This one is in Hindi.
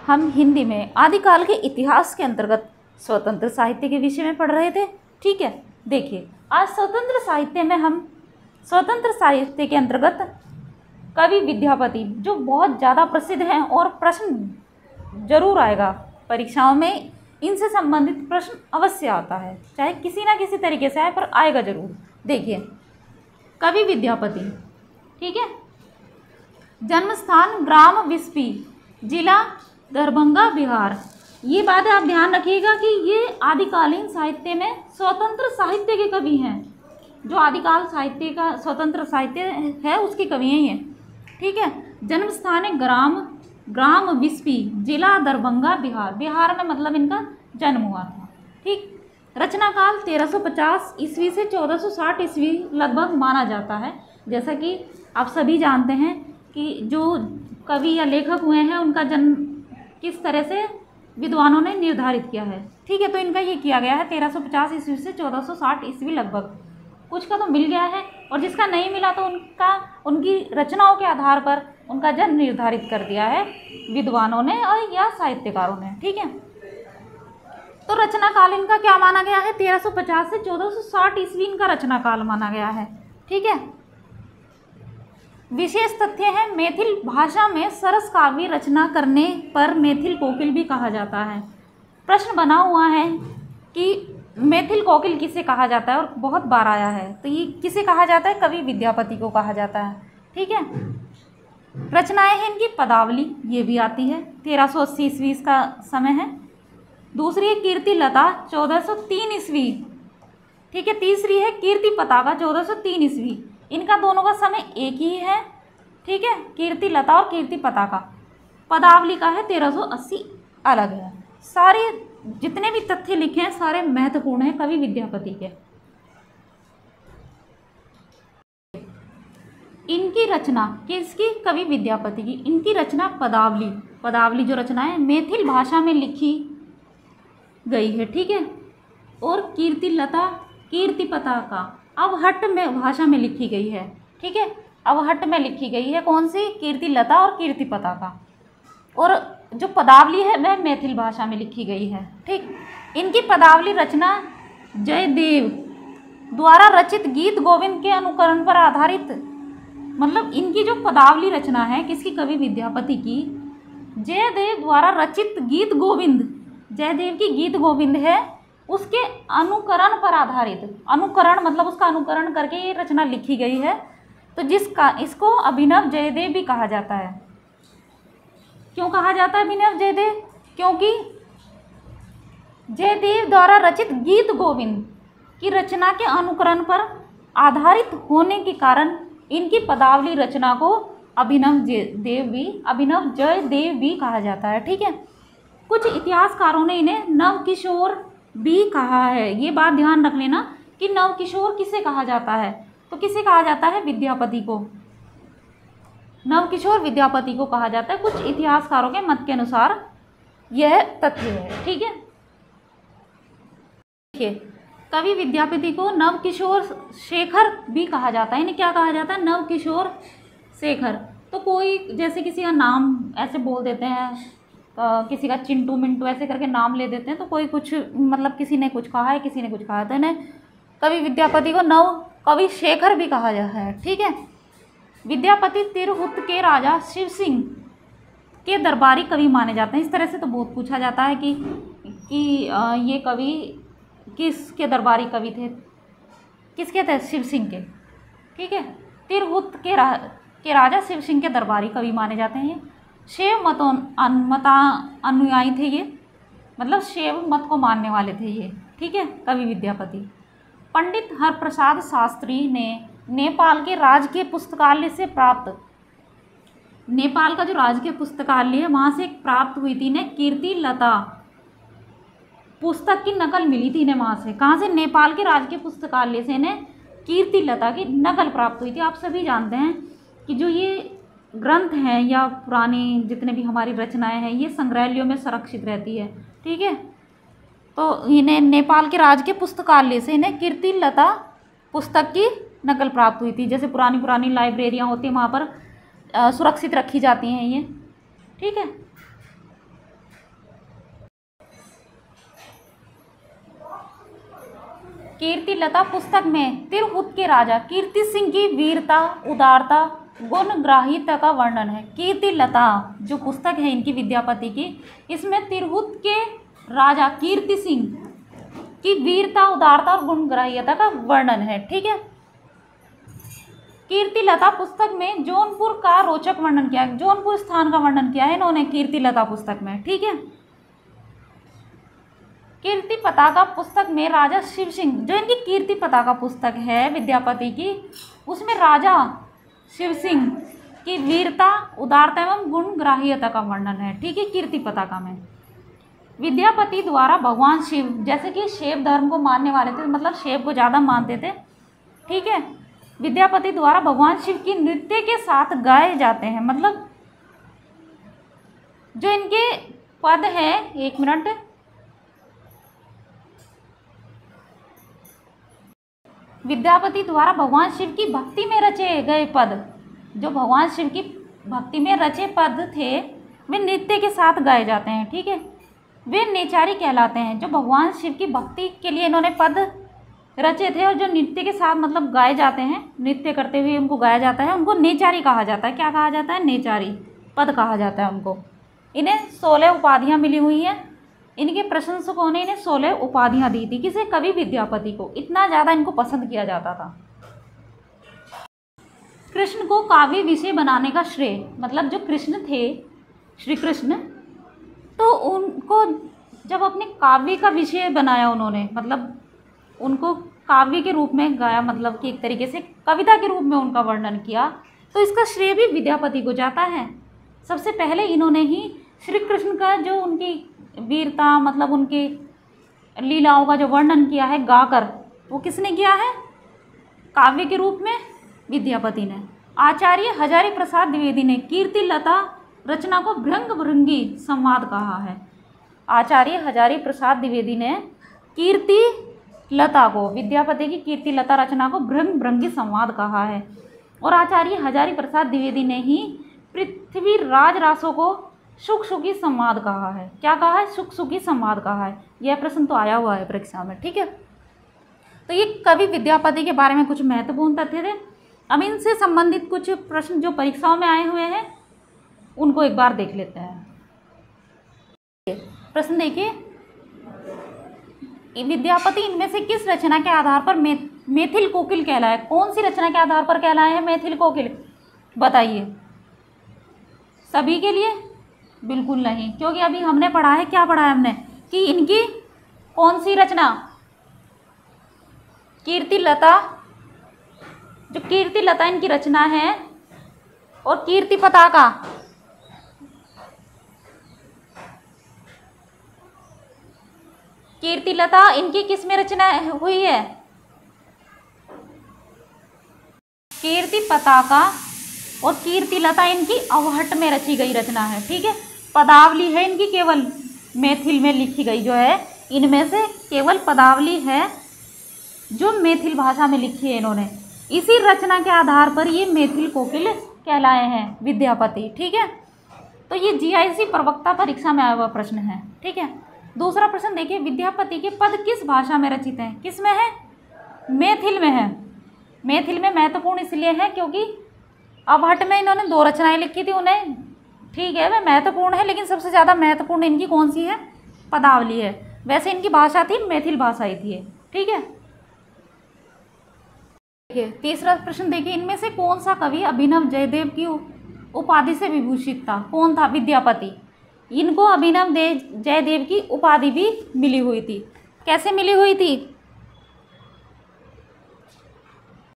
हम हिंदी में आदिकाल के इतिहास के अंतर्गत स्वतंत्र साहित्य के विषय में पढ़ रहे थे। ठीक है, देखिए आज स्वतंत्र साहित्य में हम स्वतंत्र साहित्य के अंतर्गत कवि विद्यापति जो बहुत ज़्यादा प्रसिद्ध हैं और प्रश्न जरूर आएगा परीक्षाओं में, इनसे संबंधित प्रश्न अवश्य आता है, चाहे किसी ना किसी तरीके से आए पर आएगा जरूर। देखिए कवि विद्यापति, ठीक है, जन्म स्थान ग्राम विस्पी, जिला दरभंगा बिहार। ये बात आप ध्यान रखिएगा कि ये आदिकालीन साहित्य में स्वतंत्र साहित्य के कवि हैं, जो आदिकाल साहित्य का स्वतंत्र साहित्य है उसके कवि हैं ये। ठीक है, जन्म स्थान है ग्राम विस्पी, जिला दरभंगा बिहार। बिहार में मतलब इनका जन्म हुआ था। ठीक, रचना काल 1350 ईस्वी से 1460 ईस्वी लगभग माना जाता है। जैसा कि आप सभी जानते हैं कि जो कवि या लेखक हुए हैं उनका जन्म किस तरह से विद्वानों ने निर्धारित किया है। ठीक है, तो इनका ये किया गया है 1350 ईस्वी से 1460 ईस्वी लगभग। कुछ का तो मिल गया है और जिसका नहीं मिला तो उनकी रचनाओं के आधार पर उनका जन्म निर्धारित कर दिया है विद्वानों ने और या साहित्यकारों ने। ठीक है, तो रचना काल इनका क्या माना गया है? 1350 से 1460 ईस्वी इनका रचना काल माना गया है। ठीक है, विशेष तथ्य है मैथिल भाषा में सरस काव्य रचना करने पर मैथिल कोकिल भी कहा जाता है। प्रश्न बना हुआ है कि मैथिल कोकिल किसे कहा जाता है और बहुत बार आया है, तो ये किसे कहा जाता है? कवि विद्यापति को कहा जाता है। ठीक है, रचनाएं हैं इनकी पदावली, ये भी आती है, 1380 ईस्वी इसका समय है। दूसरी है कीर्ति लता 1403 ईस्वी। ठीक है, तीसरी है कीर्ति पताका 1403 ईस्वी। इनका दोनों का समय एक ही है। ठीक है, कीर्ति लता और कीर्ति पताका। पदावली का है 1380 अलग है। सारे जितने भी तथ्य लिखे हैं सारे महत्वपूर्ण हैं कवि विद्यापति के। इनकी रचना किसकी? कवि विद्यापति की। इनकी रचना पदावली जो रचना है मैथिल भाषा में लिखी गई है। ठीक है, और कीर्ति लता कीर्ति पताका अवहट्ट में भाषा में लिखी गई है। ठीक है, अवहट्ट में लिखी गई है। कौन सी? कीर्ति लता और कीर्ति पताका। और जो पदावली है वह मैथिल भाषा में लिखी गई है। ठीक, इनकी पदावली रचना जयदेव द्वारा रचित गीत गोविंद के अनुकरण पर आधारित, मतलब इनकी जो पदावली रचना है किसकी? कवि विद्यापति की। जयदेव द्वारा रचित गीत गोविंद, जयदेव की गीत गोविंद है, उसके अनुकरण पर आधारित। अनुकरण मतलब उसका अनुकरण करके ये रचना लिखी गई है, तो जिसका इसको अभिनव जयदेव भी कहा जाता है। क्यों कहा जाता है अभिनव जयदेव? क्योंकि जयदेव द्वारा रचित गीत गोविंद की रचना के अनुकरण पर आधारित होने के कारण इनकी पदावली रचना को अभिनव जयदेव भी कहा जाता है। ठीक है, कुछ इतिहासकारों ने इन्हें नवकिशोर भी कहा है। ये बात ध्यान रख लेना कि नवकिशोर किसे कहा जाता है, तो किसे कहा जाता है? विद्यापति को। नवकिशोर विद्यापति को कहा जाता है। कुछ इतिहासकारों के मत के अनुसार यह तथ्य है। ठीक है, देखिए कवि विद्यापति को नवकिशोर शेखर भी कहा जाता है। इन्हें क्या कहा जाता है? नवकिशोर शेखर। तो कोई जैसे किसी का नाम ऐसे बोल देते हैं, किसी का चिंटू मिंटू ऐसे करके नाम ले देते हैं, तो कोई कुछ मतलब किसी ने कुछ कहा है, किसी ने कुछ कहा है, तो इन्हें कवि विद्यापति को नव कवि शेखर भी कहा जाता है। ठीक है, विद्यापति तिरहुत के राजा शिव सिंह के दरबारी कवि माने जाते हैं। इस तरह से तो बहुत पूछा जाता है कि ये कवि किसके दरबारी कवि थे, किसके थे? शिव सिंह के। ठीक है, तिरहुत के राजा शिव सिंह के दरबारी कवि माने जाते हैं। ये शैव मता अनुयायी थे, ये मतलब शैव मत को मानने वाले थे ये। ठीक है, कवि विद्यापति। पंडित हरप्रसाद शास्त्री ने नेपाल के राजकीय पुस्तकालय से प्राप्त, नेपाल का जो राजकीय पुस्तकालय है वहाँ से प्राप्त हुई थी इन्हें कीर्ति लता पुस्तक की नकल मिली थी इन्हें वहाँ से। कहाँ से? नेपाल के राजकीय पुस्तकालय से इन्हें कीर्ति लता की नकल प्राप्त हुई थी। आप सभी जानते हैं कि जो ये ग्रंथ हैं या पुरानी जितने भी हमारी रचनाएं हैं ये संग्रहालयों में संरक्षित रहती है। ठीक है, तो इन्हें नेपाल के राजकीय पुस्तकालय से इन्हें कीर्ति लता पुस्तक की नकल प्राप्त हुई थी। जैसे पुरानी लाइब्रेरियां होती हैं वहाँ पर सुरक्षित रखी जाती हैं ये। ठीक है, कीर्ति लता पुस्तक में तिरहुत के राजा कीर्ति सिंह की वीरता, उदारता, गुण ग्राह्यता का वर्णन है। कीर्ति लता जो पुस्तक है इनकी विद्यापति की, इसमें तिरहुत के राजा कीर्ति सिंह की वीरता, उदारता और गुण ग्राह्यता का वर्णन है। ठीक है। कीर्ति लता पुस्तक में जौनपुर का रोचक वर्णन किया है, जौनपुर स्थान का वर्णन किया है इन्होंने कीर्ति लता पुस्तक में। ठीक है। कीर्ति पताका पुस्तक में राजा शिव सिंह, जो इनकी कीर्ति पताका पुस्तक है विद्यापति की, उसमें राजा शिव सिंह की वीरता, उदारता एवं गुण ग्राह्यता का वर्णन है। ठीक है। कीर्ति पताका में विद्यापति द्वारा भगवान शिव, जैसे कि शैव धर्म को मानने वाले थे, मतलब शैव को ज़्यादा मानते थे। ठीक है। विद्यापति द्वारा भगवान शिव की नृत्य के साथ गाए जाते हैं, मतलब जो इनके पद है, एक मिनट, विद्यापति द्वारा भगवान शिव की भक्ति में रचे गए पद, जो भगवान शिव की भक्ति में रचे पद थे, वे नृत्य के साथ गाए जाते हैं। ठीक है। वे नेचारी कहलाते हैं। जो भगवान शिव की भक्ति के लिए इन्होंने पद रचे थे और जो नृत्य के साथ मतलब गाए जाते हैं, नृत्य करते हुए उनको गाया जाता है, उनको नेचारी कहा जाता है। क्या कहा जाता है? नेचारी पद कहा जाता है उनको। इन्हें 16 उपाधियाँ मिली हुई हैं। इनके प्रशंसकों ने इन्हें 16 उपाधियाँ दी थी। किसे? कवि विद्यापति को। इतना ज़्यादा इनको पसंद किया जाता था। कृष्ण को काव्य विषय बनाने का श्रेय, मतलब जो कृष्ण थे, श्री कृष्ण, तो उनको जब अपने काव्य का विषय बनाया उन्होंने, मतलब उनको काव्य के रूप में गाया, मतलब कि एक तरीके से कविता के रूप में उनका वर्णन किया, तो इसका श्रेय भी विद्यापति को जाता है। सबसे पहले इन्होंने ही श्री कृष्ण का जो उनकी वीरता, मतलब उनकी लीलाओं का जो वर्णन किया है गाकर, वो किसने किया है? काव्य के रूप में विद्यापति ने। आचार्य हजारी प्रसाद द्विवेदी ने कीर्ति लता रचना को भृंग भृंगी संवाद कहा है। आचार्य हजारी प्रसाद द्विवेदी ने कीर्ति लता को, विद्यापति की कीर्ति लता रचना को भृंग भृंगी संवाद कहा है। और आचार्य हजारी प्रसाद द्विवेदी ने ही पृथ्वी राज रासों को सुख सुखी संवाद कहा है। क्या कहा है? सुख सुखी संवाद कहा है। यह प्रश्न तो आया हुआ है परीक्षा में। ठीक है। तो ये कवि विद्यापति के बारे में कुछ महत्वपूर्ण तथ्य थे। अब इनसे संबंधित कुछ प्रश्न जो परीक्षाओं में आए हुए हैं उनको एक बार देख लेते हैं। प्रश्न देखिए, विद्यापति इनमें से किस रचना के आधार पर मैथिल कोकिल कहलाए? कौन सी रचना के आधार पर कहलाए हैं मैथिल कोकिल? बताइए। सभी के लिए? बिल्कुल नहीं, क्योंकि अभी हमने पढ़ा है, क्या पढ़ा है हमने, कि इनकी कौन सी रचना, कीर्ति लता, जो कीर्ति लता इनकी रचना है, और कीर्ति पताका, कीर्ति लता इनकी किस में रचना हुई है? कीर्ति पताका और कीर्ति लता इनकी अवहट में रची गई रचना है। ठीक है। पदावली है इनकी केवल मैथिल में लिखी गई, जो है इनमें से केवल पदावली है जो मैथिल भाषा में लिखी है इन्होंने। इसी रचना के आधार पर ये मैथिल कोकिल कहलाए हैं विद्यापति। ठीक है। तो ये जीआईसी प्रवक्ता परीक्षा में आया हुआ प्रश्न है। ठीक है। दूसरा प्रश्न देखिए, विद्यापति के पद किस भाषा में रचित हैं? किस में है? मैथिल में है। मैथिल में महत्वपूर्ण इसलिए है क्योंकि अवहट में इन्होंने 2 रचनाएं लिखी थी, उन्हें ठीक है वह महत्वपूर्ण है, लेकिन सबसे ज़्यादा महत्वपूर्ण इनकी कौन सी है? पदावली है। वैसे इनकी भाषा थी मैथिल भाषा ही थी। ठीक है। देखिए तीसरा प्रश्न देखिए, इनमें से कौन सा कवि अभिनव जयदेव की उपाधि से विभूषित था? कौन था? विद्यापति। इनको अभिनव जयदेव की उपाधि भी मिली हुई थी। कैसे मिली हुई थी?